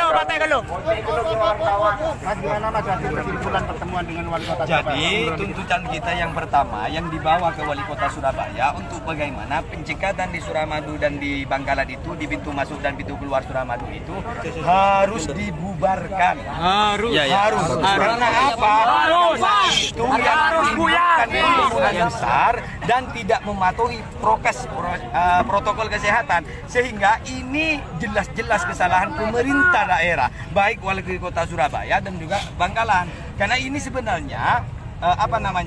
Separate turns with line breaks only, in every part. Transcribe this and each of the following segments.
Mas, gimana Mas hasil kesimpulan pertemuan dengan Wali Kota Surabaya?
Jadi tuntutan kita yang pertama yang dibawa ke Wali Kota Surabaya untuk bagaimana pencekatan di Suramadu dan di Bangkalan itu, di pintu masuk dan pintu keluar Suramadu itu harus dibubarkan. Harus. Karena apa? Itu yang menimbulkan kerumunan yang besar dan tidak mematuhi protokol kesehatan, sehingga ini jelas-jelas kesalahan pemerintah daerah, baik Wali Kota Surabaya dan juga Bangkalan. Karena ini sebenarnya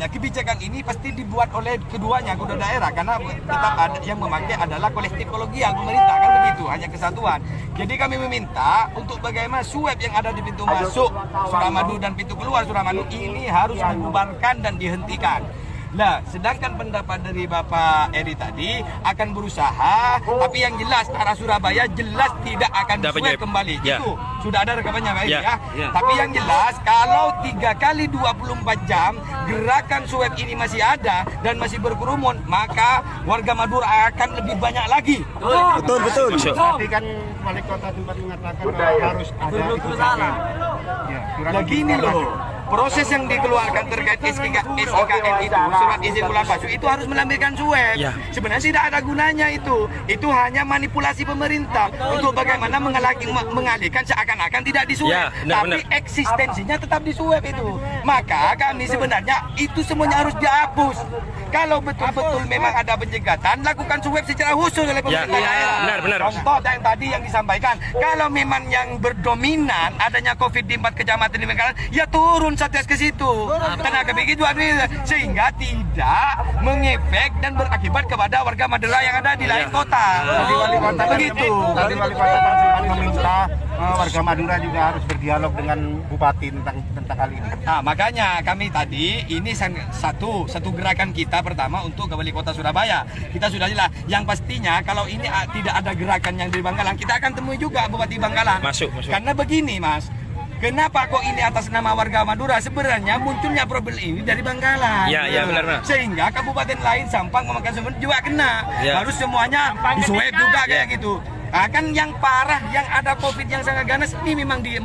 kebijakan ini pasti dibuat oleh keduanya, kedua daerah, karena tetap ada yang memakai adalah kolektifologi yang pemerintah, kan begitu, hanya kesatuan. Jadi kami meminta untuk bagaimana swab yang ada di pintu masuk Suramadu dan pintu keluar Suramadu ini harus dibubarkan dan dihentikan. Nah, sedangkan pendapat dari Bapak Eri tadi akan berusaha, tapi yang jelas arah Surabaya jelas tidak akan swab kembali.
Ya.
Itu sudah ada rekamannya Pak Eri
Ya.
Tapi yang jelas kalau 3 kali 24 jam gerakan swab ini masih ada dan masih berkerumun, maka warga Madura akan lebih banyak lagi.
Betul. Tapi kan Wali Kota sempat mengatakan harus ada SIKM.
Nah gini loh, proses yang dikeluarkan terkait SIKM itu, surat izin bulan masuk itu harus melampirkan swab.
Ya.
Sebenarnya tidak ada gunanya itu. Itu hanya manipulasi pemerintah untuk bagaimana mengalihkan seakan-akan tidak diswab.
Ya,
Tapi eksistensinya tetap diswab itu. Maka kami sebenarnya itu semuanya harus dihapus. Kalau betul-betul memang ada pencegatan, lakukan swab secara khusus oleh pemerintah daerah.
Benar.
Contoh yang tadi yang disampaikan, kalau memang yang berdominan adanya COVID di 4 kecamatan di Bangkalan, ya turun Satgas ke situ. Tenaga begitu sehingga tidak mengefek dan berakibat kepada warga Madura yang ada di lain kota.
Tadi Wali Kota
Begitu.
Tadi Wali Kota kan sempat meminta warga Madura juga harus berdialog dengan Bupati tentang hal ini.
Nah, makanya kami tadi ini satu gerakan kita pertama untuk ke Wali Kota Surabaya. Kita sudah jelas. Yang pastinya kalau ini tidak ada gerakan yang di Bangkalan, kita akan temui juga Bupati Bangkalan.
Masuk.
Karena begini, Mas. Kenapa kok ini atas nama warga Madura? Sebenarnya munculnya problem ini dari Bangkalan.
Iya, benar.
Sehingga kabupaten lain Sampang, Pamekasan juga kena.
Ya.
Harus semuanya diswab juga kayak gitu. Nah, kan yang parah, yang ada COVID yang sangat ganas ini memang di 4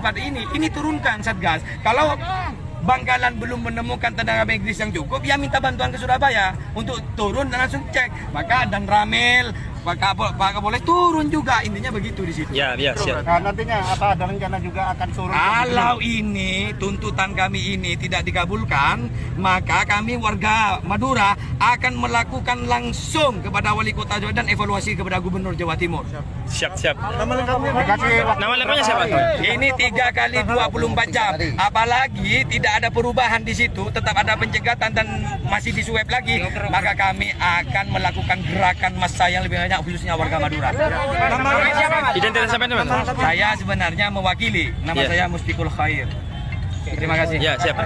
ini turunkan Satgas. Kalau Bangkalan belum menemukan tenaga medis yang cukup, ya minta bantuan ke Surabaya untuk turun dan langsung cek. Maka dan Ramil, Pak Kapolres turun juga, intinya begitu di situ.
Ya, siap.
Nah, nantinya apa ada rencana juga akan turun?
Kalau ini tuntutan kami ini tidak dikabulkan, maka kami warga Madura akan melakukan langsung kepada Wali Kota Jawa dan evaluasi kepada Gubernur Jawa Timur.
Siap.
Nama
Lengkapnya siapa?
Ini 3 kali 24 jam. Apalagi tidak ada perubahan di situ, tetap ada pencegatan dan masih diswab lagi, maka kami akan melakukan gerakan massa yang lebih banyak, khususnya warga Madura.
Identitas sampai teman.
Saya sebenarnya mewakili, nama saya Mustiqul Khair. Terima kasih.
Ya, siap.